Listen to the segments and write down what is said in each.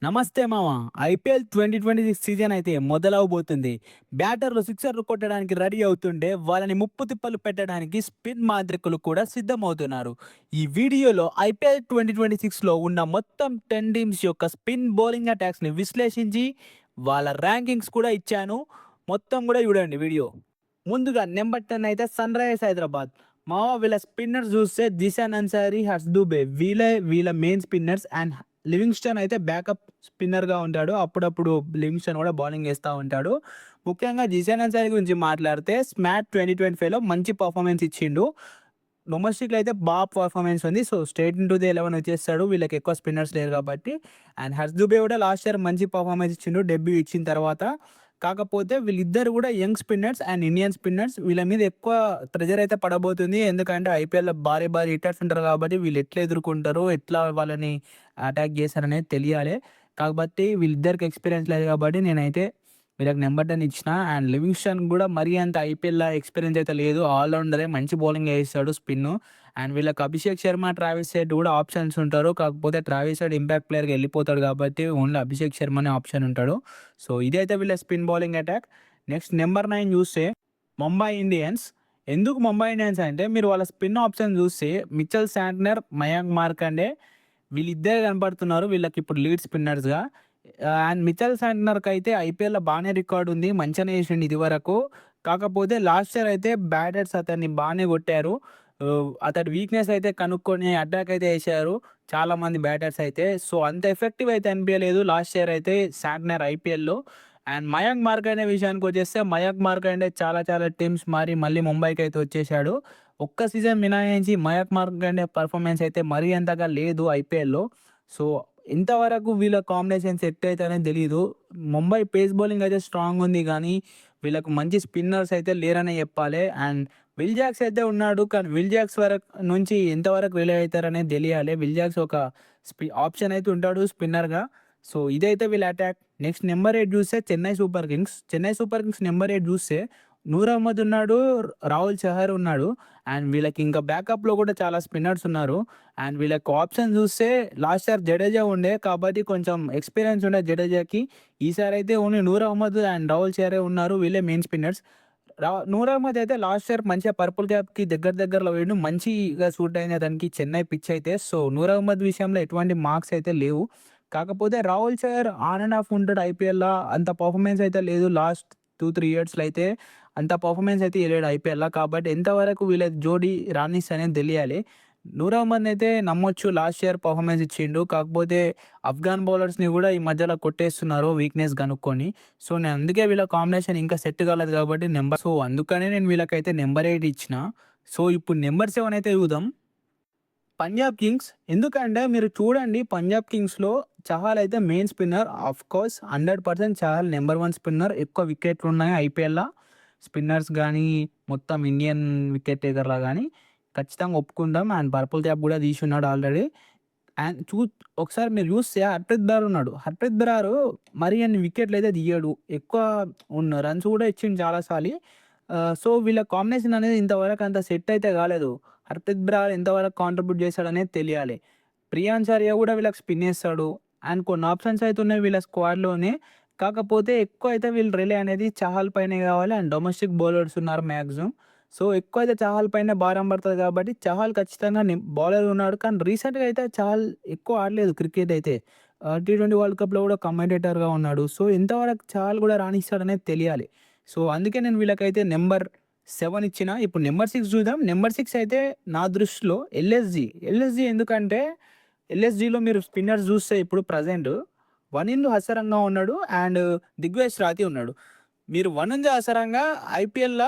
నమస్తే మామ. IPL 2026 season అయితే మొదలవబోతుంది. బ్యాటర్లు సిక్సర్లు కొట్టడానికి రెడీ అవుతుంటే వాళ్ళని ముప్పు తిప్పలు పెట్టడానికి స్పిన్ మాంత్రికులు కూడా సిద్ధమవుతున్నారు. ఈ వీడియోలో ఐపీఎల్ 2026లో ఉన్న మొత్తం 10 టీమ్స్ యొక్క స్పిన్ బౌలింగ్ అటాక్స్‌ని విశ్లేషించి వాళ్ళ ర్యాంకింగ్స్ కూడా ఇచ్చాను. మొత్తం కూడా చూడండి వీడియో. ముందుగా నెంబర్ 10 అయితే సన్‌రైజర్స్ హైదరాబాద్. మామ వీళ్ళ స్పిన్నర్స్ చూస్తే జిషాన్ అన్సారీ, హర్ష్ దూబే వీళ్ళ మెయిన్ స్పిన్నర్స్ అండ్ లివింగ్స్టన్ అయితే బ్యాకప్ స్పిన్నర్‌గా ఉంటాడు. అప్పుడప్పుడు లివింగ్స్టన్ కూడా బౌలింగ్ ఏస్తా ఉంటాడు. ముఖ్యంగా జిషాన్ అన్సారీ గురించి మాట్లాడితే స్మాట్ 2025లో మంచి పర్ఫార్మెన్స్ ఇచ్చిండు. డొమెస్టిక్‌లో అయితే పర్ఫార్మెన్స్ ఉంది. సో, స్ట్రెయిట్ ఇంటూ ది 11 వచ్చేస్తాడు. వీళ్ళకి ఎక్కువ స్పిన్నర్స్ లేరు కాబట్టి. అండ్ హర్ష్ దూబే కూడా లాస్ట్ ఇయర్ మంచి పర్ఫార్మెన్స్ ఇచ్చిండు డెబ్యూ ఇచ్చిన తర్వాత. కాకపోతే వీళ్ళిద్దరు కూడా young spinners and Indian spinners. వీళ్ళ మీద ఎక్కువ ప్రెషర్ అయితే పడబోతుంది. ఎందుకంటే ఐపీఎల్‌లో భారీ భారీ హిట్టర్స్ ఉంటారు కాబట్టి వీళ్ళు ఎట్లా ఎదుర్కుంటారో, ఎట్లా వాళ్ళని అటాక్ చేశారనేది తెలియాలి. కాబట్టి వీళ్ళిద్దరికి ఎక్స్‌పీరియన్స్ లేదు కాబట్టి నేనైతే వీళ్ళకి నెంబర్ 10 ఇచ్చిన. అండ్ లివింగ్స్టన్ కూడా మరీ అంత ఐపీఎల్‌లో ఎక్స్‌పీరియన్స్ అయితే లేదు. ఆల్ రౌండరే మంచి బౌలింగ్ ఏస్తాడు స్పిన్ను. అండ్ వీళ్ళకి అభిషేక్ శర్మ, ట్రావిస్ హెడ్ కూడా ఆప్షన్స్ ఉంటారు. కాకపోతే ట్రావిస్ హెడ్ ఇంపాక్ట్ ప్లేయర్‌గా వెళ్ళిపోతాడు కాబట్టి ఓన్లీ అభిషేక్ శర్మనే ఆప్షన్ ఉంటాడు. సో, ఇదైతే వీళ్ళ spin bowling attack. Next number 9 చూస్తే ముంబై ఇండియన్స్. ఎందుకు ముంబై ఇండియన్స్ అంటే మీరు వాళ్ళ స్పిన్ ఆప్షన్ చూస్తే మిచెల్ శాంట్నర్, మయాంక్ మార్కండే వీళ్ళిద్దరే కనపడుతున్నారు. వీళ్ళకిప్పుడు లీడ్ స్పిన్నర్స్‌గా. అండ్ మిచెల్ శాంట్నర్‌కైతే ఐపీఎల్‌లో బానే రికార్డ్ ఉంది. మంచిగానే చేసిండు ఇదివరకు. కాకపోతే లాస్ట్ ఇయర్ అయితే బ్యాటర్స్ అతన్ని బానే కొట్టారు. అతడి వీక్‌నెస్ అయితే కనుక్కొని అటాక్ అయితే ఏశారు చాలామంది బ్యాటర్స్ అయితే. సో, అంత ఎఫెక్టివ్ అయితే అనిపియలేదు లాస్ట్ ఇయర్ అయితే శాంట్నర్ ఐపీఎల్‌లో. అండ్ మయాంక్ మార్కండే విషయానికొచ్చేస్తే మయాంక్ మార్కండే చాలా చాలా టీమ్స్ మారి మళ్ళీ ముంబైకైతే వచ్చేసాడు. ఒక్క సీజన్ మినహాయించి మయాంక్ మార్కండే పర్ఫార్మెన్స్ అయితే మరీ అంతగా లేదు ఐపీఎల్‌లో. సో, ఇంతవరకు వీళ్ళ కాంబినేషన్ సెట్ అయితదని తెలీదు. ముంబై పేస్ బౌలింగ్ అయితే స్ట్రాంగ్ ఉంది గానీ, వీళ్ళకి మంచి స్పిన్నర్స్ అయితే లేరనే చెప్పాలి. అండ్ విల్ జాక్స్ అయితే ఉన్నాడు. కానీ విల్ జాక్స్ నుంచి ఎంతవరకు రిలే అయితారనేది తెలియాలి. విల్ జాక్స్ ఒక ఆప్షన్ అయితే ఉంటాడు స్పిన్నర్‌గా. సో, ఇదైతే వీళ్ళ అటాక్. నెక్స్ట్ నెంబర్ 8 చూస్తే Chennai super Kings. Chennai super Kings number 8 చూస్తే నూర్ అహ్మద్ ఉన్నాడు, రాహుల్ చహర్ ఉన్నాడు. అండ్ వీళ్ళకి ఇంకా బ్యాకప్‌లో కూడా చాలా స్పిన్నర్స్ ఉన్నారు. అండ్ వీళ్ళకి ఆప్షన్ చూస్తే లాస్ట్ ఇయర్ జడేజా ఉండే కాబట్టి కొంచెం ఎక్స్‌పీరియన్స్ ఉండే జడేజాకి. ఈసారి అయితే ఓన్లీ నూర్ అహ్మద్ అండ్ రాహుల్ చహరే ఉన్నారు. వీళ్ళే మెయిన్ స్పిన్నర్స్. నూర్ అహ్మద్ అయితే లాస్ట్ ఇయర్ మంచిగా పర్పుల్ క్యాప్‌కి దగ్గరలో పోయిండు. మంచిగా సూట్ అయింది అతనికి చెన్నై పిచ్ అయితే. సో, నూర్ అహ్మద్ విషయంలో ఎటువంటి మార్క్స్ అయితే లేవు. కాకపోతే Rahul Chahar on and of ఉంటాడు ఐపీఎల్‌ల. అంత పర్ఫార్మెన్స్ అయితే లేదు. లాస్ట్ 2, 3 ఇయర్స్‌లో అయితే అంత పర్ఫార్మెన్స్ అయితే ఇయలేడు ఐపీఎల్‌ల. కాబట్టి ఎంతవరకు వీళ్ళ జోడీ రాణిస్తనేది తెలియాలి. నూర్ అహ్మద్‌నయితే నమ్మొచ్చు. లాస్ట్ ఇయర్ పర్ఫార్మెన్స్ ఇచ్చిండు. కాకపోతే ఆఫ్ఘన్ బౌలర్స్‌ని గూడా ఈ మధ్యలో కొట్టేస్తున్నారు వీక్‌నెస్ కనుక్కొని. సో, నేను అందుకే వీళ్ళ కాంబినేషన్ ఇంకా సెట్ కాలేదు కాబట్టి అందుకనే నేను వీళ్ళకైతే నెంబర్ 8 ఇచ్చిన. సో, ఇప్పుడు నెంబర్ 7 అయితే చూద్దాం. పంజాబ్ కింగ్స్. ఎందుకంటే మీరు చూడండి పంజాబ్ కింగ్స్‌లో చహల్ అయితే main spinner. Of course 100% Chahal number 1 spinner. ఎక్కువ వికెట్లున్నాయి ఐపీఎల్‌ల. స్పిన్నర్స్ గానీ, మొత్తం ఇండియన్ వికెట్ టేకర్‌లా గానీ ఖచ్చితంగా ఒప్పుకుంటాం. అండ్ పర్పుల్ క్యాప్ గూడా తీసున్నాడు ఆల్రెడీ. అండ్ ఒకసారి మీరు చూస్తే హర్‌ప్రీత్ బ్రార్ ఉన్నాడు. హర్‌ప్రీత్ బ్రార్ మరి అన్ని వికెట్‌లయితే తీయడు. ఎక్కువ రన్స్ కూడా ఇచ్చిండు చాలా సార్లు. సో, వీళ్ళ కాంబినేషన్ అనేది ఇంతవరకు అంత సెట్ అయితే కాలేదు. హర్‌ప్రీత్ బ్రార్ ఎంతవరకు కాంట్రిబ్యూట్ చేస్తాడనేది తెలియాలి. ప్రియాన్ చారియా కూడా వీళ్ళకి స్పిన్ ఏస్తాడు. అండ్ కొన్ని ఆప్షన్స్ అయితే ఉన్నాయి వీళ్ళ స్క్వాడ్‌లోనే. కాకపోతే ఎక్కువ అయితే వీళ్ళు రిలే అనేది చహల్ పైనే కావాలి. అండ్ డొమెస్టిక్ బౌలర్స్ ఉన్నారు మాక్సిమం. సో, ఎక్కువైతే చహల్ పైనే భారం పడతది కాబట్టి చహల్ ఖచ్చితంగా బౌలర్ ఉన్నాడు. కానీ రీసెంట్‌గా అయితే చహల్ ఎక్కువ ఆడలేదు క్రికెట్ అయితే. టీ20 వరల్డ్ కప్‌లో కూడా కమెంటేటర్‌గా ఉన్నాడు. సో, ఎంతవరకు చహల్ కూడా రాణిస్తాడనేది తెలియాలి. సో, అందుకే నేను వీళ్ళకైతే నెంబర్ 7 ఇచ్చిన. ఇప్పుడు నెంబర్ 6 చూద్దాం. నెంబర్ 6 అయితే నా దృష్టిలో ఎల్ఎస్‌జీ. ఎల్ఎస్‌జీ ఎందుకంటే ఎల్ఎస్‌జీలో మీరు స్పిన్నర్స్ చూస్తే ఇప్పుడు ప్రెజెంట్ వనిందు హసరంగా ఉన్నాడు. అండ్ దిగ్వేష్ రాతి ఉన్నాడు. మీరు వనిందు హసరంగా ఐపీఎల్‌ల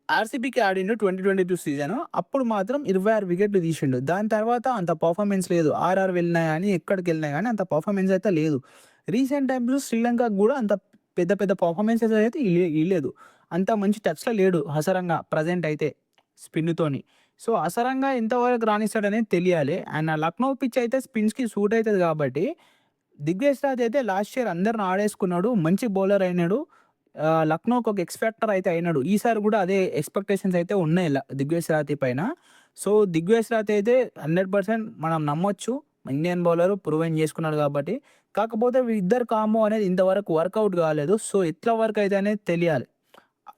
ఆర్‌సీబీకి ఆడిండు 2022 సీజను. అప్పుడు మాత్రం 26 వికెట్లు తీసిండు. దాని తర్వాత అంత పర్ఫార్మెన్స్ లేదు. ఆర్ఆర్ వెళ్ళినా గానీ, ఎక్కడికెళ్ళినా గానీ అంత పర్ఫార్మెన్స్ అయితే లేదు. రీసెంట్ టైమ్స్‌లో శ్రీలంకకి గూడా అంత పెద్ద పెద్ద పర్ఫార్మెన్సెస్ అయితే ఇయ్యలేదు. అంత మంచి టచ్‌లో లేడు హసరంగా ప్రెజెంట్ అయితే స్పిన్‌తోని. సో, హసరంగా ఎంతవరకు రాణిస్తాడనేది తెలియాలి. అండ్ ఆ లక్నో పిచ్ అయితే స్పిన్స్‌కి సూట్ అయితది కాబట్టి దిగ్వేష్ రాజ్ అయితే లాస్ట్ ఇయర్ అందరిని ఆడేసుకున్నాడు. మంచి బౌలర్ అయినాడు. లక్నోకి ఒక ఎక్స్ ఫ్యాక్టర్ అయితే అయినాడు. ఈసారి కూడా అదే ఎక్స్‌పెక్టేషన్స్ అయితే ఉన్నాయి దిగ్వేష్ రాతి పైన. సో, దిగ్వేష్ రాతి అయితే 100% మనం నమ్మొచ్చు. ఇండియన్ బౌలర్ ప్రూవెన్ చేసుకున్నాడు కాబట్టి. కాకపోతే వీళ్ళిద్దరు కాంబో అనేది ఇంతవరకు వర్కౌట్ కాలేదు. సో, ఎట్లా వర్క్ అయితది అనేది తెలియాలి.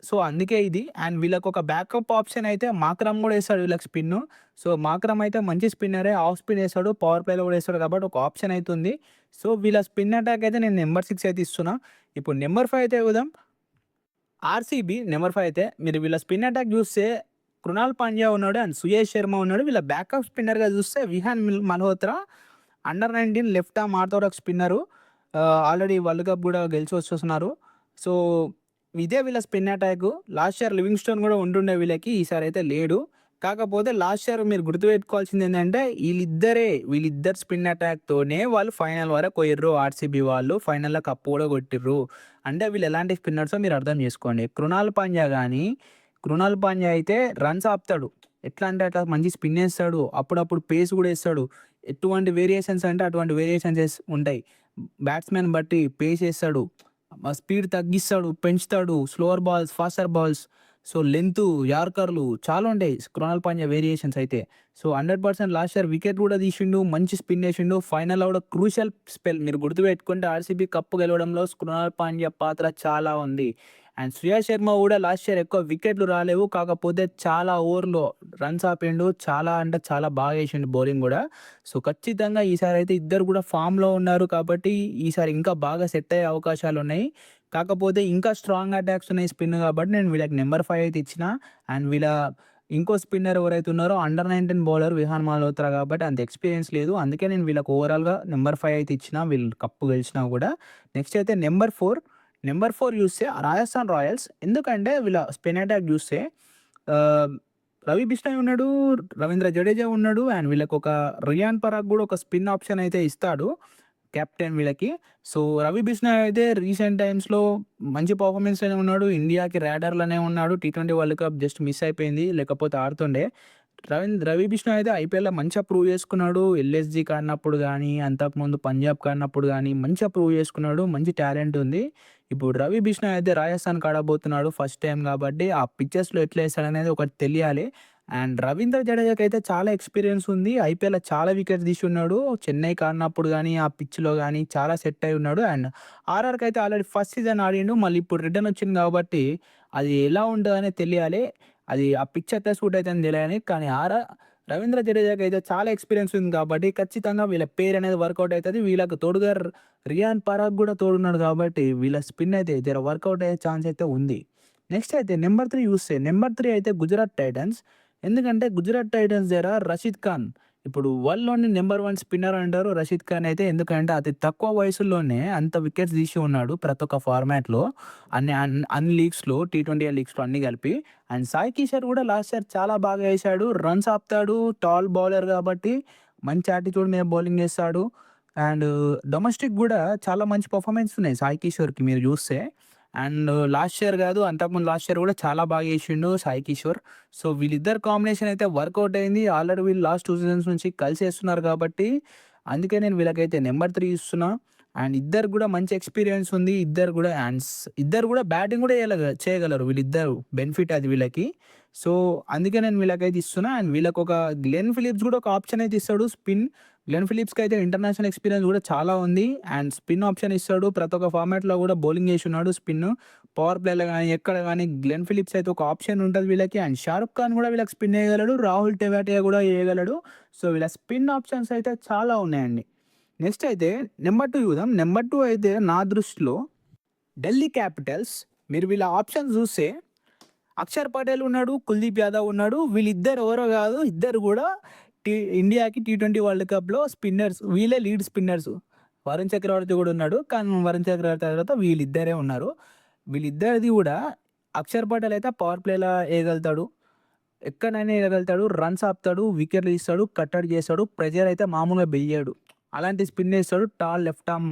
సో, అందుకే ఇది. అండ్ వీళ్ళకొక బ్యాకప్ ఆప్షన్ అయితే మాక్రమ్ గూడా ఏస్తాడు వీళ్ళకి స్పిన్ను. సో, మాక్రమ్ అయితే మంచి స్పిన్నరే. ఆఫ్ స్పిన్ ఏస్తాడు. పవర్ ప్లేలో గూడా ఏస్తాడు కాబట్టి ఒక ఆప్షన్ అయితే ఉంది. సో, వీళ్ళ స్పిన్ అటాక్ అయితే నేను నంబర్ 6 అయితే ఇస్తున్నా. ఇప్పుడు నంబర్ 5 అయితే చూద్దాం. ఆర్‌సీబీ నంబర్ 5 అయితే మీరు వీళ్ళ స్పిన్ అటాక్ జూస్తే కృణాల్ పాండ్యా ఉన్నాడు అండ్ సుయేష్ శర్మ ఉన్నాడు. వీళ్ళ బ్యాకప్ స్పిన్నర్‌గా జూస్తే Vihaan Malhotra under 19 left arm orthodox spinner. Already world cup గూడా గెలిచి వచ్చేస్తున్నారు. సో, ఇదే వీళ్ళ spin attack. Last year Livingstone గూడా ఉంటుండే వీళ్ళకి. ఈసారి అయితే లేడు. కాకపోతే లాస్ట్ ఇయర్ మీరు గుర్తుపెట్టుకోవాల్సిందేంటంటే వీళ్ళిద్దరు స్పిన్ అటాక్‌తోనే వాళ్ళు ఫైనల్ వరకు పోయిర్రు ఆర్‌సీబీ వాళ్ళు. ఫైనల్‌లో కప్ గూడా కొట్టిర్రు. అంటే వీళ్ళు ఎలాంటి స్పిన్నర్సో మీరు అర్థం చేసుకోండి. కృణాల్ పాండ్యా అయితే రన్స్ ఆపుతాడు. ఎట్లా అంటే అట్లా మంచి స్పిన్ ఏస్తాడు. అప్పుడప్పుడు పేస్ గూడా ఏస్తాడు. ఎటువంటి వేరియేషన్స్ అంటే అటువంటి వేరియేషన్స్ ఉంటాయి. బ్యాట్స్‌మెన్ బట్టి పేస్ ఏస్తాడు. స్పీడ్ తగ్గిస్తాడు, పెంచుతాడు. Slower balls, faster balls. So, length, యార్కర్‌లు చాలా ఉంటాయి కృణాల్ పాండ్యా వేరియేషన్స్ అయితే. సో, 100% లాస్ట్ ఇయర్ వికెట్ గూడా తీసిండు. మంచి స్పిన్ ఏసిండు. ఫైనల్‌లో గూడా క్రూషియల్ స్పెల్ మీరు గుర్తుపెట్టుకుంటే ఆర్‌సీబీ కప్ గెలవడంలో కృణాల్ పాండ్యా పాత్ర చాలా ఉంది. అండ్ శ్రేయస్ శర్మ గూడా లాస్ట్ ఇయర్ ఎక్కువ వికెట్లు రాలేవు. కాకపోతే చాలా ఓవర్‌లో రన్స్ ఆపిండు. చాలా అంటే చాలా బాగా ఏసిండు బౌలింగ్ గూడా. సో, ఖచ్చితంగా ఈసారైతే ఇద్దరు గూడా ఫామ్‌లో ఉన్నారు కాబట్టి ఈసారి ఇంకా బాగా సెట్ అయ్యే అవకాశాలున్నాయి. కాకపోతే ఇంకా స్ట్రాంగ్ అటాక్స్ ఉన్నాయి స్పిన్ కాబట్టి నేను వీళ్ళకి నంబర్ 5 అయితే ఇచ్చిన. అండ్ వీళ్ళ ఇంకో స్పిన్నర్ ఎవరైతే ఉన్నారో అండర్ 19 బౌలర్ విహాన్ మల్హోత్రా కాబట్టి అంత ఎక్స్‌పీరియన్స్ లేదు. అందుకే నేను వీళ్ళకి ఓవరాల్‌గా నంబర్ 5 అయితే ఇచ్చిన. వీళ్ళు కప్ గెలిచినా గూడా. నెక్స్ట్ అయితే నంబర్ 4 చూస్తే రాజస్థాన్ రాయల్స్. ఎందుకంటే వీళ్ళ స్పిన్ అటాక్ చూస్తే ఆహ్, రవి బిష్నాయ్ ఉన్నాడు, రవీంద్ర జడేజా ఉన్నాడు. అండ్ వీళ్ళకొక రియాన్ పరాగ్ గూడా ఒక స్పిన్ ఆప్షన్ అయితే ఇస్తాడు కెప్టెన్ వీళ్ళకి. సో, రవి బిష్నాయ్ అయితే రీసెంట్ టైమ్స్‌లో మంచి పర్ఫార్మెన్స్‌లోనే ఉన్నాడు. ఇండియాకి ర్యాడర్‌లోనే ఉన్నాడు. T20 world cup just miss అయిపోయింది. లేకపోతే ఆడుతుండే. రవి బిష్ణోయ్ అయితే ఐపీఎల్‌లో మంచిగా ప్రూవ్ చేసుకున్నాడు. ఎల్ఎస్‌జీకి ఆడినప్పుడు గానీ, అంతకుముందు పంజాబ్‌కి ఆడినప్పుడు గానీ, మంచిగా ప్రూవ్ చేసుకున్నాడు. మంచి టాలెంట్ ఉంది. ఇప్పుడు రవి బిష్ణోయ్ అయితే రాజస్థాన్‌కి ఆడబోతున్నాడు ఫస్ట్ టైమ్ కాబట్టి, ఆ పిచెస్‌లో ఎట్లా ఏస్తాడనేది ఒకటి తెలియాలి. అండ్ రవీంద్ర జడేజాకైతే చాలా ఎక్స్‌పీరియన్స్ ఉంది. ఐపీఎల్‌లో చాలా వికెట్స్ తీసున్నాడు. చెన్నైకి ఆడినప్పుడు గానీ, ఆ పిచ్‌లో గానీ చాలా సెట్ అయి ఉన్నాడు. అండ్ ఆర్ఆర్‌కి అయితే ఆల్రెడీ ఫస్ట్ సీజన్ ఆడిండు. మళ్ళీ ఇప్పుడు రిటర్న్ వచ్చింది కాబట్టి, అది ఎలా ఉంటదనేది తెలియాలి. అది ఆ పిచ్ ఎట్లా సూట్ అయితదని తెలియని. కానీ రవీంద్ర జడేజాకైతే చాలా ఎక్స్‌పీరియన్స్ ఉంది కాబట్టి ఖచ్చితంగా వీళ్ళ పేర్ అనేది వర్కౌట్ అయితది. వీళ్ళకి తోడుగా రియాన్ పరాగ్ గూడా తోడున్నాడు కాబట్టి వీళ్ళ స్పిన్ అయితే జర వర్కౌట్ అయ్యే ఛాన్స్ అయితే ఉంది. నెక్స్ట్ అయితే నంబర్ 3 చూస్తే నంబర్ 3 అయితే గుజరాత్ టైటన్స్. ఎందుకంటే గుజరాత్ టైటన్స్ దగ్గర రషీద్ ఖాన్ ఇప్పుడు వరల్డ్‌లోని నంబర్ 1 స్పిన్నర్ అంటారు రషీద్ ఖాన్ అయితే. ఎందుకంటే అతి తక్కువ వయసులోనే అంత వికెట్స్ తీసి ఉన్నాడు ప్రతి ఒక్క ఫార్మాట్‌లో. అన్ని లీగ్స్‌లో టీ20 లీగ్స్‌లో అన్నీ కలిపి. అండ్ సాయి కిషోర్ కూడా లాస్ట్ ఇయర్ చాలా బాగా ఏశాడు. రన్స్ ఆపుతాడు. టాల్ బౌలర్ కాబట్టి మంచి యాటిట్యూడ్ మీద బౌలింగ్ ఏస్తాడు. అండ్ డొమెస్టిక్ గూడా చాలా మంచి పర్ఫార్మెన్స్ ఉన్నాయి సాయి కిషోర్‌కి మీరు జూస్తే. అండ్ లాస్ట్ ఇయర్ గాదు అంతకుముందు లాస్ట్ ఇయర్ గూడా చాలా బాగా ఏషిండు సాయి కిషోర్. సో, వీళ్ళిద్దరి కాంబినేషన్ అయితే వర్కౌట్ అయింది. ఆల్రెడీ వీళ్ళు లాస్ట్ 2 సీజన్స్ నుంచి కలిసేస్తున్నారు కాబట్టి, అందుకే నేను వీళ్ళకైతే నంబర్ 3 ఇస్తున్నా. అండ్ ఇద్దరికి గూడా మంచి ఎక్స్‌పీరియన్స్ ఉంది. ఇద్దరు గూడా బ్యాటింగ్ గూడా చేయగలరు వీళ్ళిద్దరు. బెనిఫిట్ అది వీళ్ళకి. సో, అందుకే నేను వీళ్ళకైతే ఇస్తున్నా. అండ్ వీళ్ళకొక గ్లెన్ ఫిలిప్స్ గూడా ఒక ఆప్షన్ అయితే ఇస్తాడు స్పిన్. గ్లెన్ ఫిలిప్స్‌కయితే ఇంటర్నేషనల్ ఎక్స్‌పీరియన్స్ గూడా చాలా ఉంది. అండ్ స్పిన్ ఆప్షన్ ఇస్తాడు. ప్రతి ఒక్క ఫార్మాట్‌లో గూడా బౌలింగ్ చేసున్నాడు స్పిన్. పవర్ ప్లేలో గానీ, ఎక్కడ గానీ గ్లెన్ ఫిలిప్స్ అయితే ఒక ఆప్షన్ ఉంటది వీళ్ళకి. అండ్ షారుఖ్ ఖాన్ గూడా వీళ్ళకి స్పిన్ ఎయగలడు. రాహుల్ టెవాటియా గూడా ఎయగలడు. సో, వీళ్ళ స్పిన్ ఆప్షన్స్ అయితే చాలా ఉన్నాయండి. నెక్స్ట్ అయితే నంబర్ 2 చూద్దాం. నంబర్ 2 అయితే నా దృష్టిలో ఢిల్లీ క్యాపిటల్స్. మీరు వీళ్ళ ఆప్షన్స్ చూస్తే అక్షర్ పటేల్ ఉన్నాడు, కుల్దీప్ యాదవ్ ఉన్నాడు. వీళ్ళిద్దరు ఎవరో గాదు. ఇద్దరు గూడా టీ ఇండియాకి టీ20 వరల్డ్ కప్‌లో స్పిన్నర్స్. వీళ్ళే లీడ్ స్పిన్నర్స్. వరుణ్ చక్రవర్తి గూడా ఉన్నాడు. కానీ వరుణ్ చక్రవర్తి తర్వాత వీళ్ళిద్దరే ఉన్నారు. వీళ్ళిద్దరిది గూడా అక్షర్ పటేల్ అయితే పవర్ ప్లేలో ఎయగలుగుతాడు. ఎక్కడైనా ఎయగలుగుతాడు. రన్స్ ఆపుతాడు, వికెట్లు తీస్తాడు, కట్టడి చేస్తాడు. ప్రెషర్ అయితే మామూలుగా బెయ్యడు. అలాంటి స్పిన్ ఏస్తాడు. టాల్ లెఫ్ట్ ఆర్మ్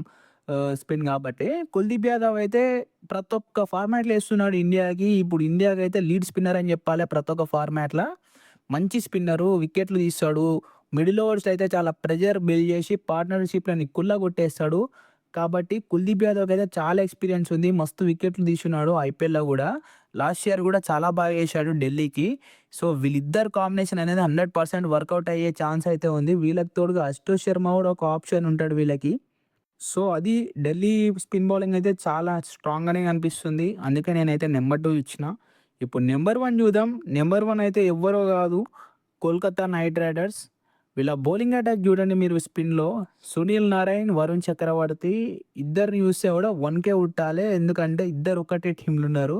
స్పిన్ కాబట్టి. కుల్దీప్ యాదవ్ అయితే ప్రతి ఒక్క ఫార్మాట్‌లో ఏస్తున్నాడు ఇండియాకి. ఇప్పుడు ఇండియాకైతే లీడ్ స్పిన్నర్ అని చెప్పాలి ప్రతి ఒక్క ఫార్మాట్‌ల. మంచి స్పిన్నరు, వికెట్లు తీస్తాడు. మిడిల్ ఓవర్స్‌లో అయితే చాలా ప్రెషర్ బిల్డ్ చేసి పార్ట్నర్‌షిప్‌లని కుల్లగొట్టేస్తాడు. కాబట్టి కుల్దీప్ యాదవ్‌కయితే చాలా ఎక్స్‌పీరియన్స్ ఉంది. మస్తు వికెట్లు తీసున్నాడు ఐపీఎల్‌లో గూడా. లాస్ట్ ఇయర్ గూడా చాలా బాగా ఏశాడు ఢిల్లీకి. సో, వీళ్ళిద్దరు కాంబినేషన్ అనేది 100% వర్కౌట్ అయ్యే ఛాన్స్ అయితే ఉంది. వీళ్ళకి తోడుగా అశుతోష్ శర్మ గూడా ఒక ఆప్షన్ ఉంటాడు వీళ్ళకి. సో, అది ఢిల్లీ స్పిన్ బౌలింగ్ అయితే చాలా స్ట్రాంగ్‌గానే కనిపిస్తుంది. అందుకే నేనైతే నంబర్ 2 ఇచ్చిన. ఇప్పుడు నంబర్ 1 చూద్దాం. నంబర్ 1 అయితే ఎవ్వరో కాదు, కోల్కతా నైట్ రైడర్స్. వీళ్ళ బౌలింగ్ అటాక్ చూడండి మీరు స్పిన్‌లో. సునీల్ నారాయణ్, వరుణ్ చక్రవర్తి ఇద్దరిని చూస్తే కూడా వణకే పుట్టాలే. ఎందుకంటే ఇద్దరు ఒకటే టీమ్‌లో ఉన్నారు.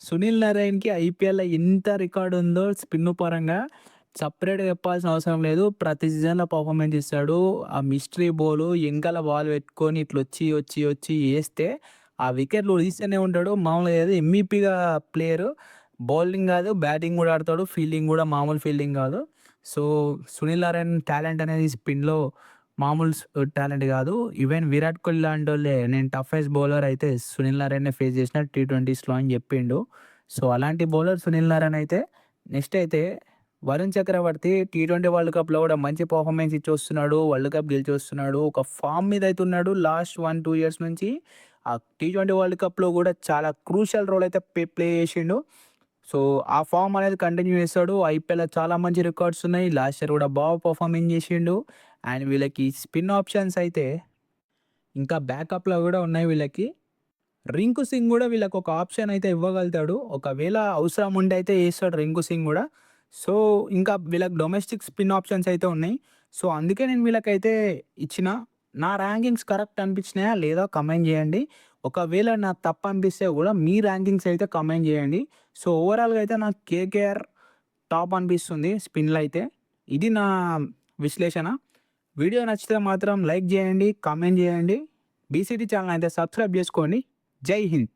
సునీల్ నారాయణ్‌కి ఐపీఎల్‌లో ఎంత రికార్డ్ ఉందో స్పిన్ పరంగా సెపరేట్‌గా చెప్పాల్సిన అవసరం లేదు. ప్రతి సీజన్‌లో పర్ఫార్మెన్స్ ఇస్తాడు. ఆ మిస్టరీ బాల్ ఎనకాల బాల్ పెట్టుకొని ఇట్లా వచ్చి ఏస్తే ఆ వికెట్లు తీస్తూనే ఉంటాడు. మామూలుగా ఏదో ఎంవీపీగా ప్లేయరు. బౌలింగ్ కాదు, బ్యాటింగ్ కూడా ఆడతాడు. ఫీల్డింగ్ కూడా మామూలు ఫీల్డింగ్ కాదు. సో, సునీల్ నారాయణ్ టాలెంట్ అనేది స్పిన్‌లో మామూలు టాలెంట్ కాదు. ఈవెన్ విరాట్ కోహ్లీ లాంటోళ్ళే నేను టఫెస్ట్ బౌలర్ అయితే సునీల్ నారాయణ్‌నే ఫేస్ చేసిన టీ20స్‌లో అని చెప్పిండు. సో, అలాంటి బౌలర్ సునీల్ నారాయణ్ అయితే. నెక్స్ట్ అయితే వరుణ్ చక్రవర్తి టీ20 వరల్డ్ కప్‌లో కూడా మంచి పర్ఫార్మెన్స్ ఇచ్చొస్తున్నాడు. వరల్డ్ కప్ గెలిచొస్తున్నాడు. ఒక ఫామ్ మీద అయితే ఉన్నాడు. లాస్ట్ 1, 2 ఇయర్స్ నుంచి ఆ టీ20 వరల్డ్ కప్‌లో కూడా చాలా క్రూషియల్ రోల్ అయితే ప్లే చేసిండు. సో, ఆ ఫార్మ్ అనేది కంటిన్యూ చేస్తాడు. ఐపీఎల్‌లో చాలా మంచి రికార్డ్స్ ఉన్నాయి. లాస్ట్ ఇయర్ కూడా బాగా పర్ఫార్మింగ్ చేసిండు. అండ్ వీళ్ళకి స్పిన్ ఆప్షన్స్ అయితే ఇంకా బ్యాకప్‌లో కూడా ఉన్నాయి వీళ్ళకి. రింకు సింగ్ గూడా వీళ్ళకొక ఆప్షన్ అయితే ఇవ్వగలుగుతాడు. ఒకవేళ అవసరం ఉంటే అయితే ఏస్తాడు రింకు సింగ్ గూడా. సో, ఇంకా వీళ్ళకి డొమెస్టిక్ స్పిన్ ఆప్షన్స్ అయితే ఉన్నాయి. సో, అందుకే నేను వీళ్ళకైతే ఇచ్చిన. నా ర్యాంకింగ్స్ కరెక్ట్ అనిపించినాయా లేదా కామెంట్ జేయండి. ఒకవేళ నాకు తప్పు అనిపిస్తే గూడా మీ ర్యాంకింగ్స్ అయితే కామెంట్ జేయండి. సో, ఓవరాల్‌గా అయితే నాకు కేకేఆర్ టాప్ అనిపిస్తుంది స్పిన్‌లో అయితే. ఇది నా విశ్లేషణ. వీడియో నచ్చితే మాత్రం లైక్ జేయండి, కామెంట్ జేయండి. బీసీటీ ఛానెల్ అయితే సబ్స్క్రైబ్ జేసుకోండి. జై హింద్.